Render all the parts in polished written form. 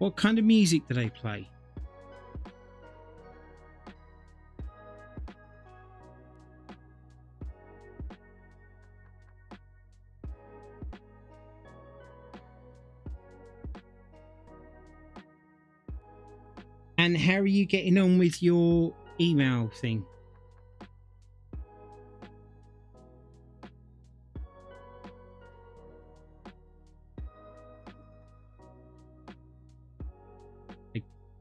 What kind of music do they play? And how are you getting on with your email thing?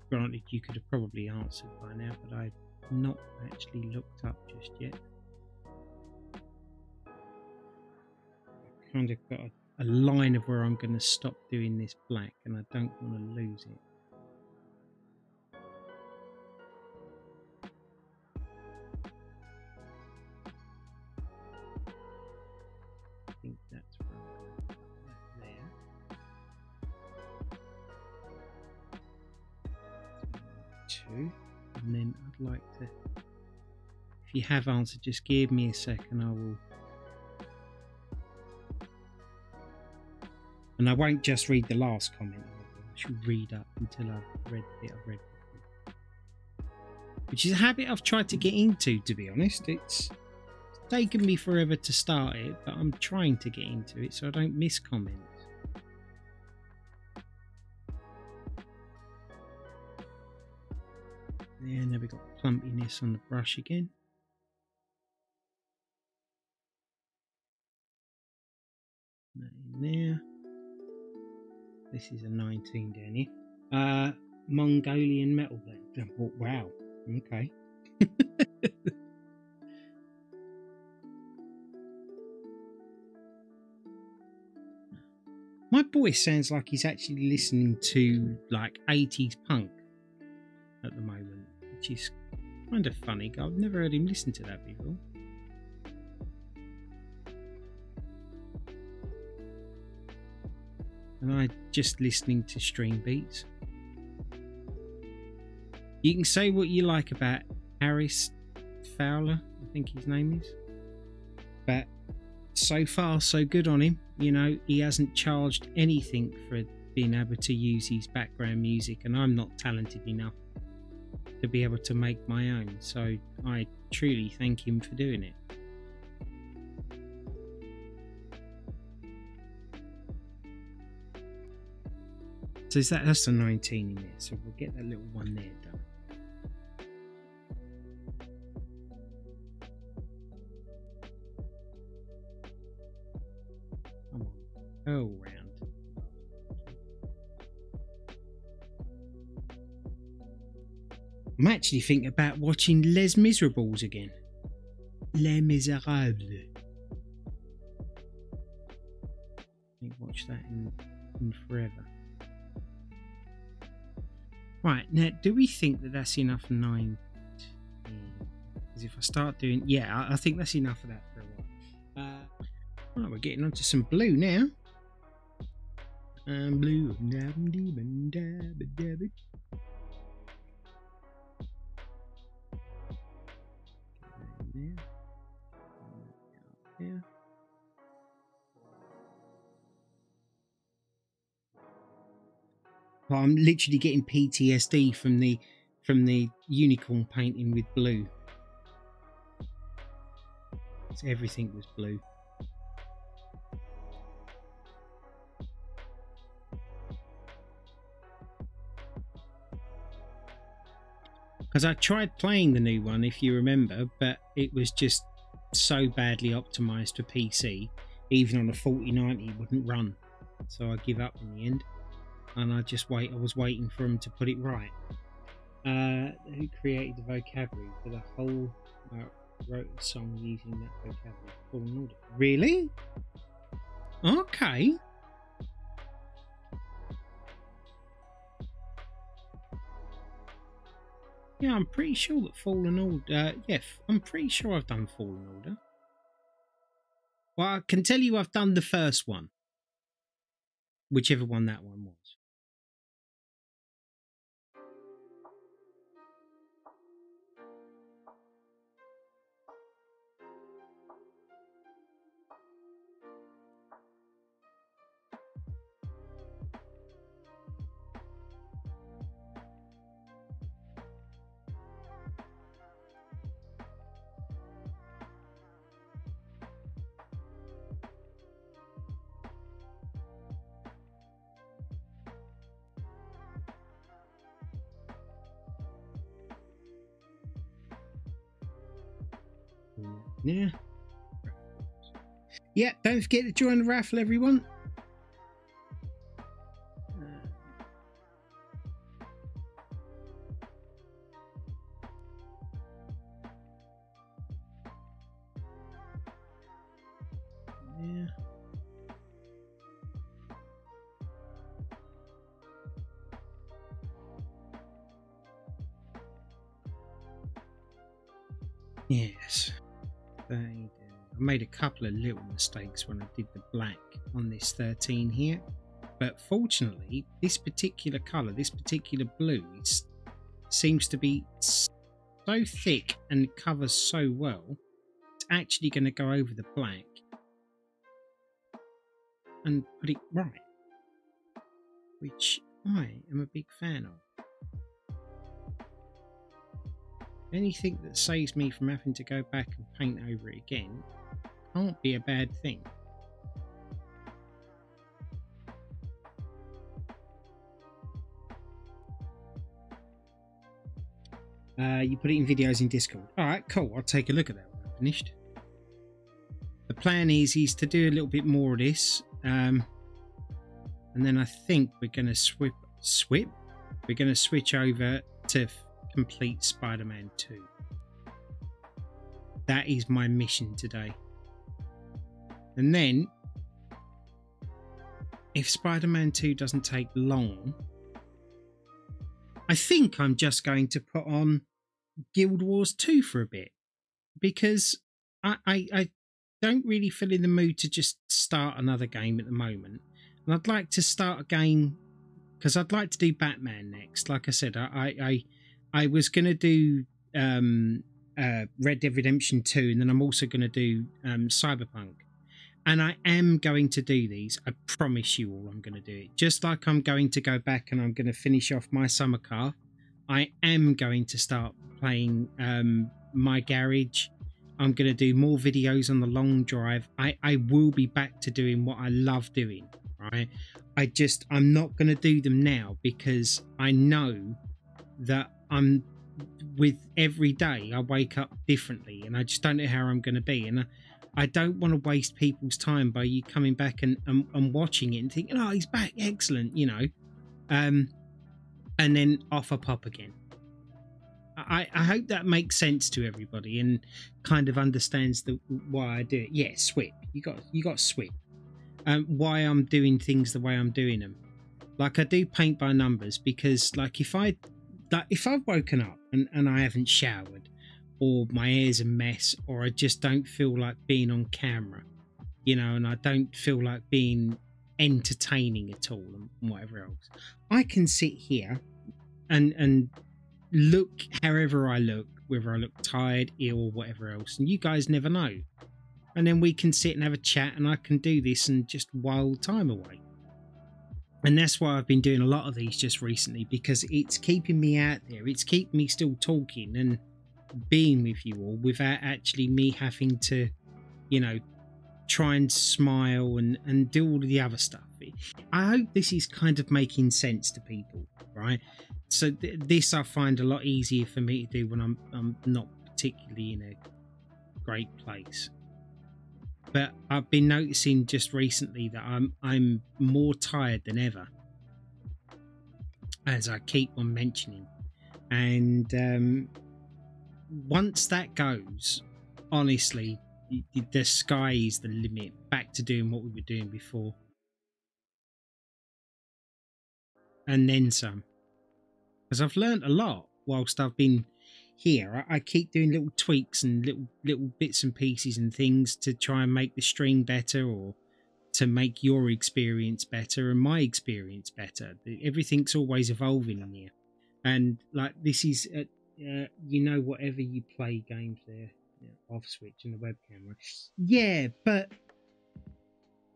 Granted, you could have probably answered by now, but I've not actually looked up just yet. I've kind of got a line of where I'm going to stop doing this black, and I don't want to lose it. I think that's where I'm going to put that there. Two, and then I'd like to, if you have answered, just give me a second. I will, and I won't just read the last comment. I should read up until I've read the bit I've read before, which is a habit I've tried to get into, to be honest. It's taken me forever to start it, but I'm trying to get into it so I don't miss comments. There, now we've got plumpiness on the brush again. That in there. This is a 19 down here. Mongolian metal blend. Oh, wow. Okay. My boy sounds like he's actually listening to like 80s punk at the moment, which is kind of funny. I've never heard him listen to that before. And I just listening to stream beats. You can say what you like about Harris Fowler, I think his name is, but so far so good on him. You know, he hasn't charged anything for being able to use his background music, and I'm not talented enough to be able to make my own, so I truly thank him for doing it. So that's the 19 in there, so we'll get that little one there done. Come on, go round. I'm actually thinking about watching Les Miserables again. Les Miserables. I ain't watched that in forever. Right, now, do we think that that's enough 19? Because if I start doing... Yeah, I think that's enough of that for a while. Right, we're getting onto some blue now. Blue. There. I'm literally getting PTSD from the unicorn painting with blue. So everything was blue. Because I tried playing the new one, if you remember, but it was just so badly optimized for PC. Even on a 4090 it wouldn't run. So I give up in the end. And I was waiting for him to put it right. Who created the vocabulary for the whole wrote a song using that vocabulary? Fallen Order. Really? Okay. Yeah, I'm pretty sure that Fallen Order... I'm pretty sure I've done Fallen Order. Well, I can tell you I've done the first one. Whichever one that one was. Yeah. Yeah, don't forget to join the raffle, everyone. Yeah. Yes. I made a couple of little mistakes when I did the black on this 13 here, but fortunately this particular color, this particular blue, seems to be so thick and covers so well, it's actually going to go over the black and put it right, which I am a big fan of. Anything that saves me from having to go back and paint over it again can't be a bad thing. You put it in videos in Discord. Alright, cool. I'll take a look at that when I'm finished. The plan is to do a little bit more of this. And then I think we're going to We're going to switch over to complete Spider-Man 2. That is my mission today. And then, if Spider-Man 2 doesn't take long, I think I'm just going to put on Guild Wars 2 for a bit, because I don't really feel in the mood to just start another game at the moment. And I'd like to start a game, because I'd like to do Batman next. Like I said, I was going to do Red Dead Redemption 2, and then I'm also going to do Cyberpunk. And I am going to do these. I promise you all I'm going to do it. Just like I'm going to go back and I'm going to finish off my summer car, I am going to start playing my garage. I'm going to do more videos on the long drive. I will be back to doing what I love doing, right? I'm not going to do them now, because I know that with every day I wake up differently, and I just don't know how I'm going to be. And I don't want to waste people's time by you coming back and watching it and thinking, oh, he's back, excellent, you know, and then off I pop again. I hope that makes sense to everybody and kind of understands why I do it. Yeah, SWIP. You got SWIP. Why I'm doing things the way I'm doing them. Like, I do paint by numbers, because like if I've woken up and I haven't showered, or my hair's a mess, or I just don't feel like being on camera, you know, and I don't feel like being entertaining at all, and whatever else, I can sit here and look however I look, whether I look tired, ill, or whatever else, and you guys never know. And then we can sit and have a chat, and I can do this and just while time away. And that's why I've been doing a lot of these just recently, because it's keeping me out there. It's keeping me still talking and being with you all without actually me having to, you know, try and smile and do all of the other stuff. I hope this is kind of making sense to people, right? So this I find a lot easier for me to do when I'm not particularly in a great place. But I've been noticing just recently that I'm more tired than ever, as I keep on mentioning. And once that goes, honestly, the sky is the limit. Back to doing what we were doing before, and then some. Because I've learned a lot whilst I've been here. I keep doing little tweaks and little bits and pieces and things to try and make the stream better, or to make your experience better and my experience better. Everything's always evolving in here, and like this is you know, whatever you play games there, off switch and the webcam, right? Yeah, but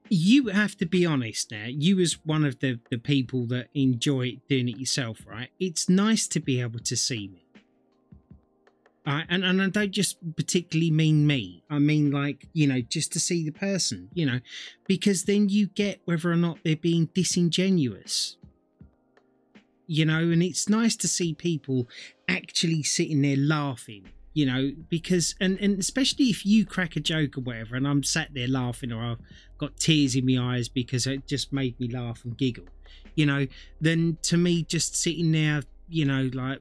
you have to be honest now. You, as one of the people that enjoy doing it yourself, right? It's nice to be able to see me. And I don't just particularly mean me. I mean, like, you know, just to see the person, you know, because then you get whether or not they're being disingenuous, you know, and it's nice to see people actually sitting there laughing you know, because and especially if you crack a joke or whatever and I'm sat there laughing, or I've got tears in my eyes because it just made me laugh and giggle, you know, then to me just sitting there, you know, like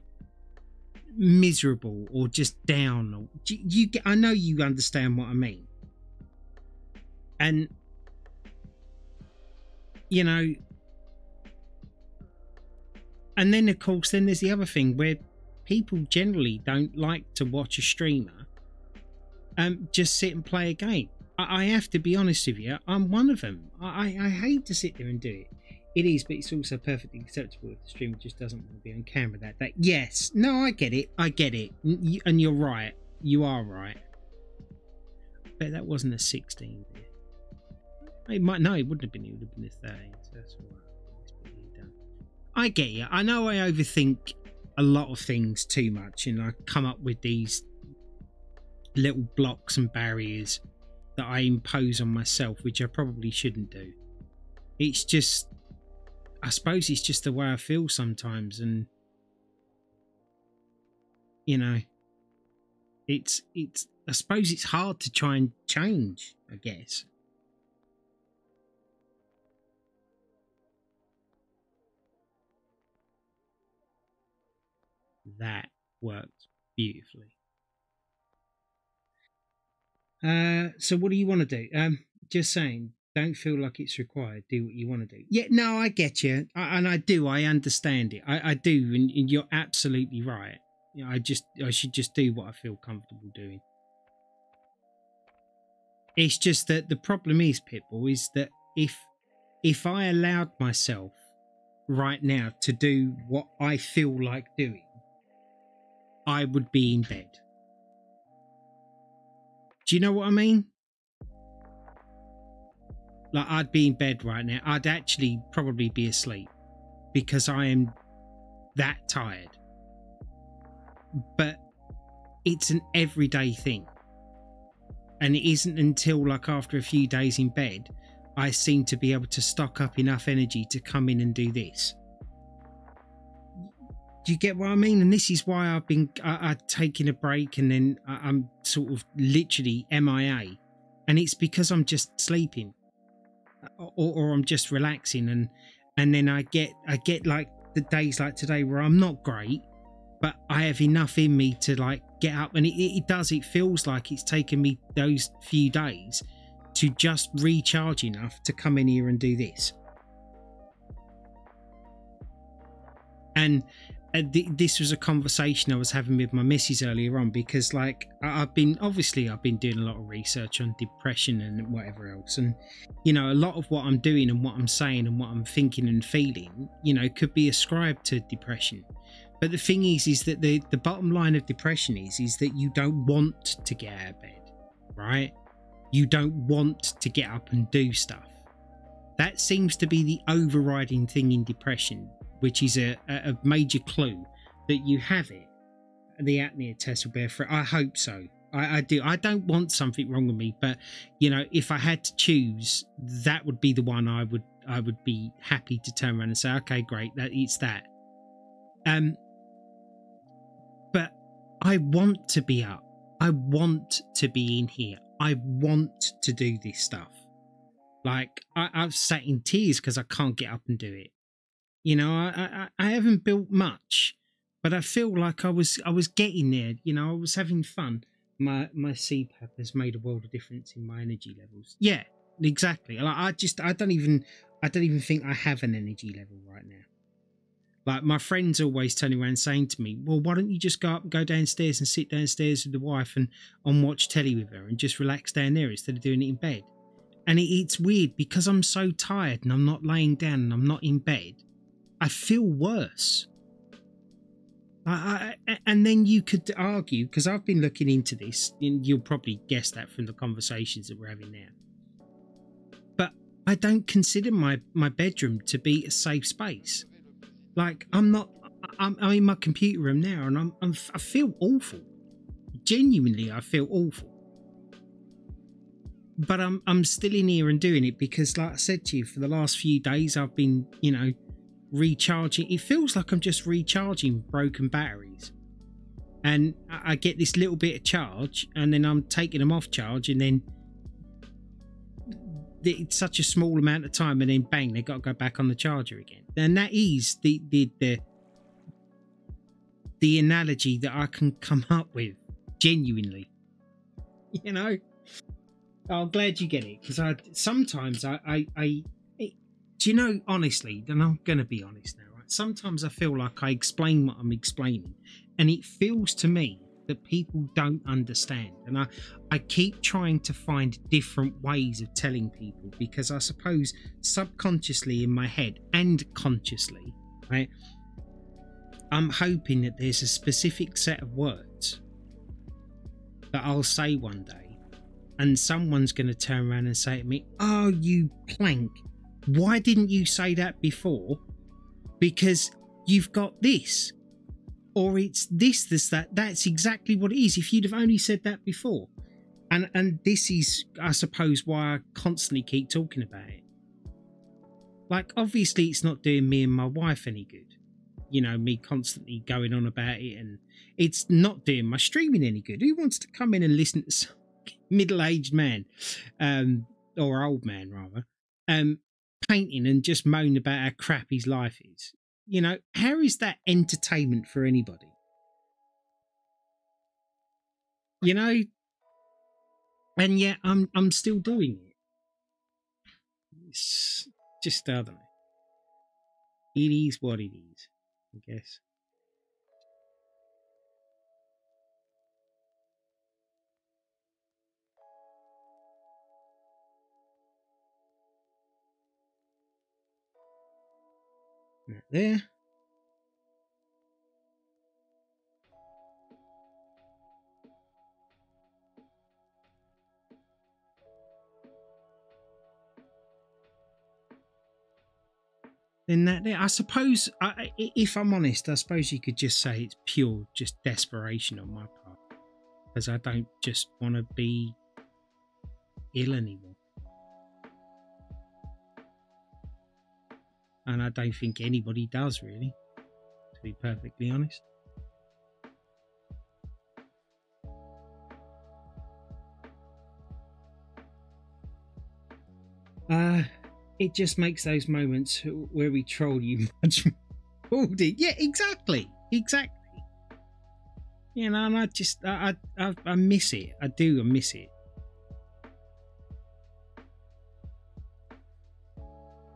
miserable or just down, or you get, I know you understand what I mean. And you know, and then of course then there's the other thing where people generally don't like to watch a streamer just sit and play a game. I have to be honest with you, I'm one of them. I hate to sit there and do it. It is, but it's also perfectly acceptable if the streamer just doesn't want to be on camera. That yes, no, I get it, and you're right, you are right. But that wasn't a 16 there. It might, no, it wouldn't have been. It would have been a 13. So that's all right. I get you. I know I overthink a lot of things too much, and I come up with these little blocks and barriers that I impose on myself, which I probably shouldn't do. It's just, I suppose it's just the way I feel sometimes, and you know, it's I suppose it's hard to try and change, I guess. That worked beautifully. So what do you want to do? Just saying, don't feel like it's required. Do what you want to do. Yeah, no, I get you, and I do. I understand it. I do, and you're absolutely right. You know, I should just do what I feel comfortable doing. It's just that the problem is, Pitbull, is that if I allowed myself right now to do what I feel like doing, I would be in bed. Do you know what I mean? Like, I'd be in bed right now. I'd actually probably be asleep because I am that tired. But it's an everyday thing. And it isn't until like after a few days in bed, I seem to be able to stock up enough energy to come in and do this. Do you get what I mean? And this is why I've been taking a break, and then I'm sort of literally MIA, and it's because I'm just sleeping, or I'm just relaxing, and then I get like the days like today where I'm not great, but I have enough in me to like get up, and it feels like it's taken me those few days to just recharge enough to come in here and do this. And this was a conversation I was having with my missus earlier on, because like I've been doing a lot of research on depression and whatever else, and you know, a lot of what I'm doing and what I'm saying and what I'm thinking and feeling, you know, could be ascribed to depression. But the thing is that the bottom line of depression is that you don't want to get out of bed, right? You don't want to get up and do stuff. That seems to be the overriding thing in depression, which is a major clue that you have it. The apnea test will bear fruit. I hope so. I do. I don't want something wrong with me, but you know, if I had to choose, that would be the one I would be happy to turn around and say, okay, great, that it's that. But I want to be up. I want to be in here. I want to do this stuff. Like I've sat in tears because I can't get up and do it. You know, I haven't built much, but I feel like I was getting there. You know, I was having fun. My CPAP has made a world of difference in my energy levels. Yeah, exactly. Like I don't even think I have an energy level right now. Like my friends always turning around saying to me, well, why don't you just go downstairs and sit downstairs with the wife and watch telly with her and just relax down there instead of doing it in bed? And it's weird because I'm so tired and I'm not laying down and I'm not in bed. I feel worse. And then you could argue, because I've been looking into this, and you'll probably guess that from the conversations that we're having now, but I don't consider my bedroom to be a safe space. Like I'm in my computer room now, and I feel awful. Genuinely, I feel awful. But I'm still in here and doing it because, like I said to you, for the last few days I've been, you know, recharging. It feels like I'm just recharging broken batteries, and I get this little bit of charge, and then I'm taking them off charge, and then it's such a small amount of time, and then bang, they got to go back on the charger again. And that is the analogy that I can come up with, genuinely. You know, I'm glad you get it, because sometimes do you know, honestly, and I'm going to be honest now, right? Sometimes I feel like I explain what I'm explaining, and it feels to me that people don't understand. And I keep trying to find different ways of telling people, because I suppose subconsciously in my head and consciously, right, I'm hoping that there's a specific set of words that I'll say one day, and someone's going to turn around and say to me, "Oh, you plank, why didn't you say that before? Because you've got this, or it's this, that." That's exactly what it is. If you'd have only said that before. And this is, I suppose, why I constantly keep talking about it. Like, obviously it's not doing me and my wife any good, you know, me constantly going on about it, and it's not doing my streaming any good. Who wants to come in and listen to some middle-aged man, or old man rather, painting and just moan about how crap his life is? You know, how is that entertainment for anybody? You know, and yet I'm still doing it. It's just, I don't know. It is what it is, I guess. Right there. Then that there. I suppose, if I'm honest, I suppose you could just say it's pure just desperation on my part, because I don't just want to be ill anymore. And I don't think anybody does, really, to be perfectly honest. It just makes those moments where we troll you much more. Yeah, exactly. You know, and I miss it. I miss it.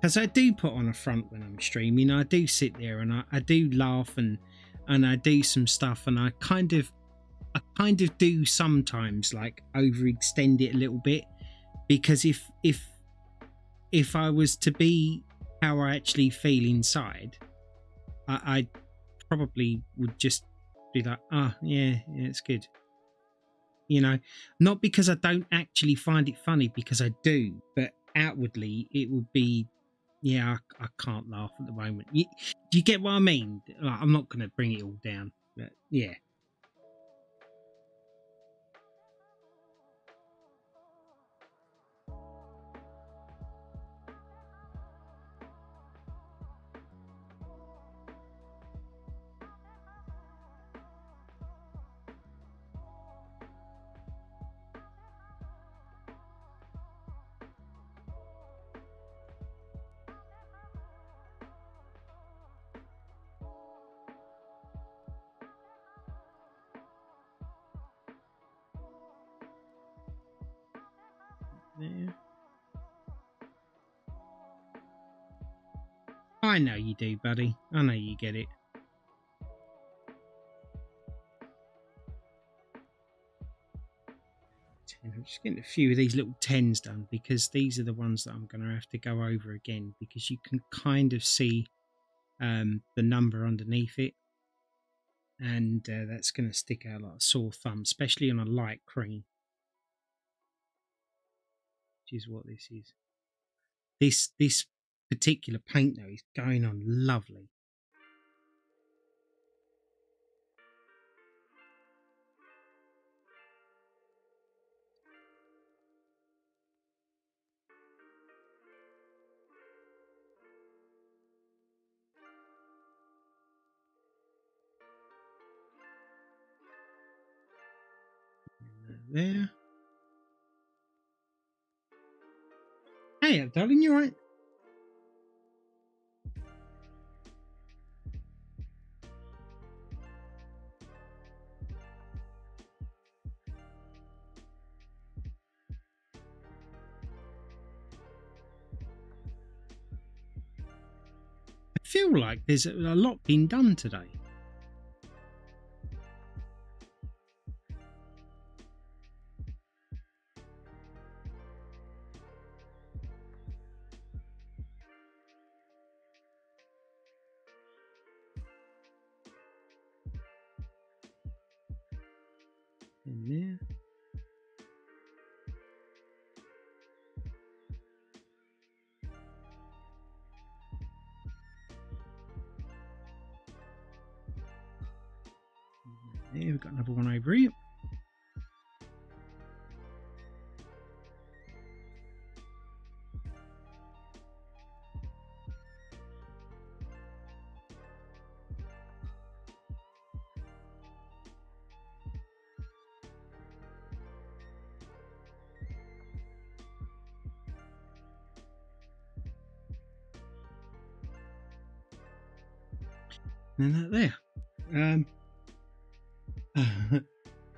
Because I do put on a front when I'm streaming. I do sit there and I do laugh, and I do some stuff, and I kind of do sometimes like overextend it a little bit, because if I was to be how I actually feel inside, I probably would just be like, "Oh, yeah, it's good." You know, not because I don't actually find it funny, because I do, but outwardly it would be, yeah, I can't laugh at the moment. Do you get what I mean? Like, I'm not going to bring it all down, but yeah. Yeah. I know you do, buddy. I know you get it. I'm just getting a few of these little 10s done, because these are the ones that I'm going to have to go over again, because you can kind of see the number underneath it, and that's going to stick out like a sore thumb, especially on a light cream, which is what this is. This particular paint though is going on lovely. There. Hey, darling, you alright? I feel like there's a lot being done today. In there. There, we've got another one over here. And that there.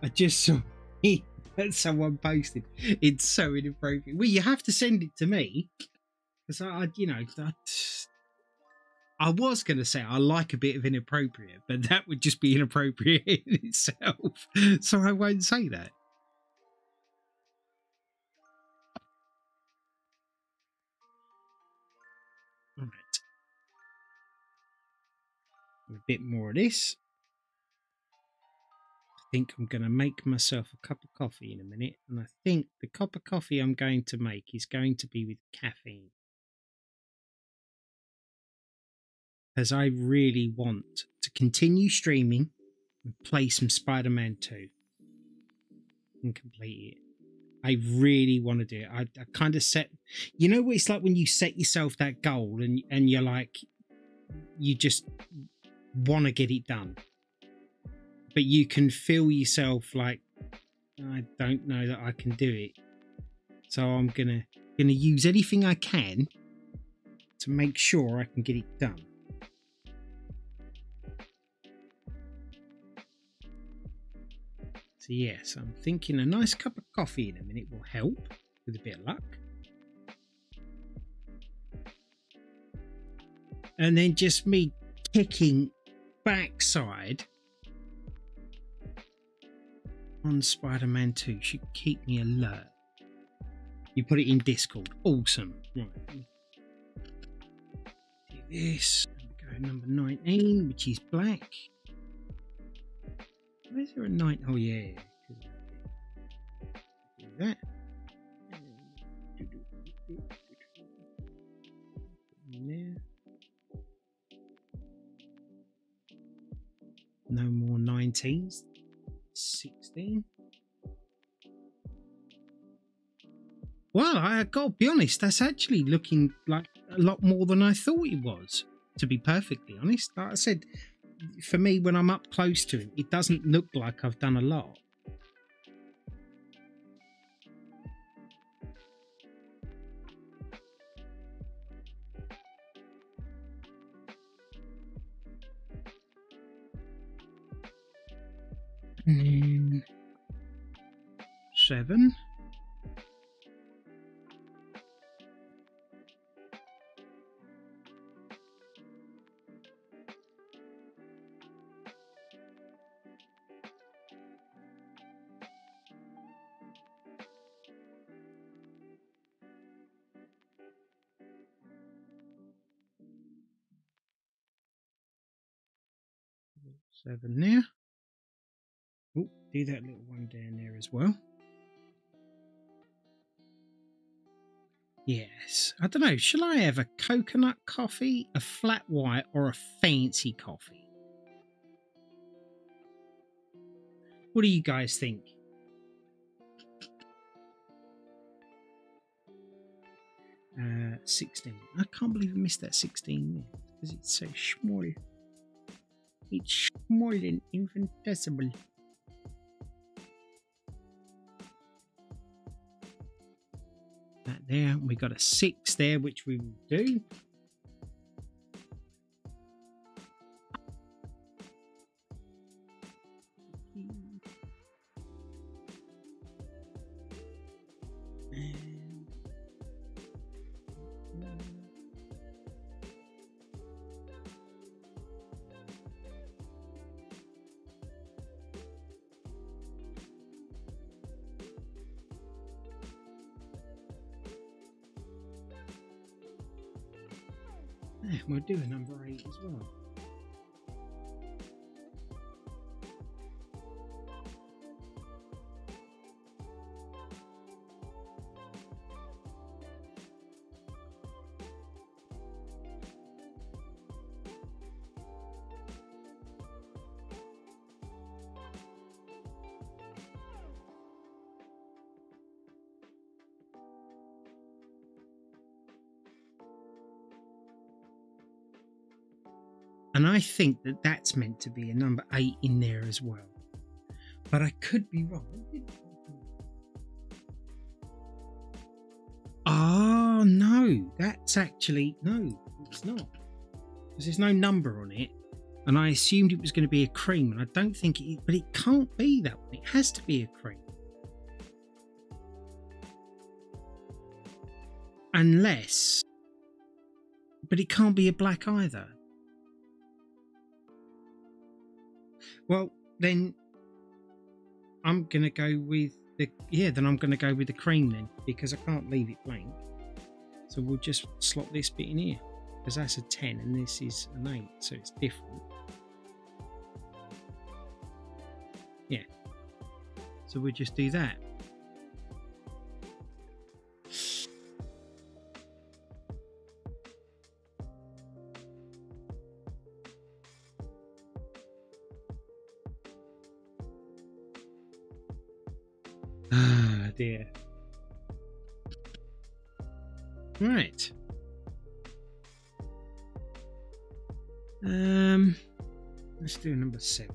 I just saw that someone posted. It's so inappropriate. Well, you have to send it to me because I was going to say I like a bit of inappropriate, but that would just be inappropriate in itself. So I won't say that. All right. A bit more of this. I think I'm going to make myself a cup of coffee in a minute, and I think the cup of coffee I'm going to make is going to be with caffeine. As I really want to continue streaming and play some Spider-Man 2 and complete it. I really want to do it. I kind of set, you know what it's like when you set yourself that goal and you're like, you just want to get it done. But you can feel yourself like, I don't know that I can do it. So I'm gonna use anything I can to make sure I can get it done. So yes, I'm thinking a nice cup of coffee in a minute will help with a bit of luck. And then just me kicking backside on Spider-Man 2 should keep me alert. You put it in Discord. Awesome. Right. Do this. Go number 19, which is black. Where's there a 9? Oh, yeah. Do that. In there. No more 19s. 16. Well, I got to be honest, that's actually looking like a lot more than I thought it was, to be perfectly honest. Like I said, for me, when I'm up close to it, it doesn't look like I've done a lot. And then 7. Seven there. Oh, do that little one down there as well. Yes. I don't know. Shall I have a coconut coffee, a flat white, or a fancy coffee? What do you guys think? Uh, 16. I can't believe I missed that 16 there because it's so small. It's small and infinitesimal. that there. We got a 6 there, which we will do. We'll do a number 8 as well. And I think that that's meant to be a number 8 in there as well. But I could be wrong. Oh, no. That's actually... No, it's not. Because there's no number on it. And I assumed it was going to be a cream. And I don't think it is. But it can't be that one. It has to be a cream. Unless... But it can't be a black either. Well, then I'm going to go with the... Yeah, then I'm going to go with the cream then. Because I can't leave it blank. So we'll just slot this bit in here. Because that's a 10 and this is an 8. So it's different. Yeah. So we'll just do that. Ah, dear. Right. Let's do number 7.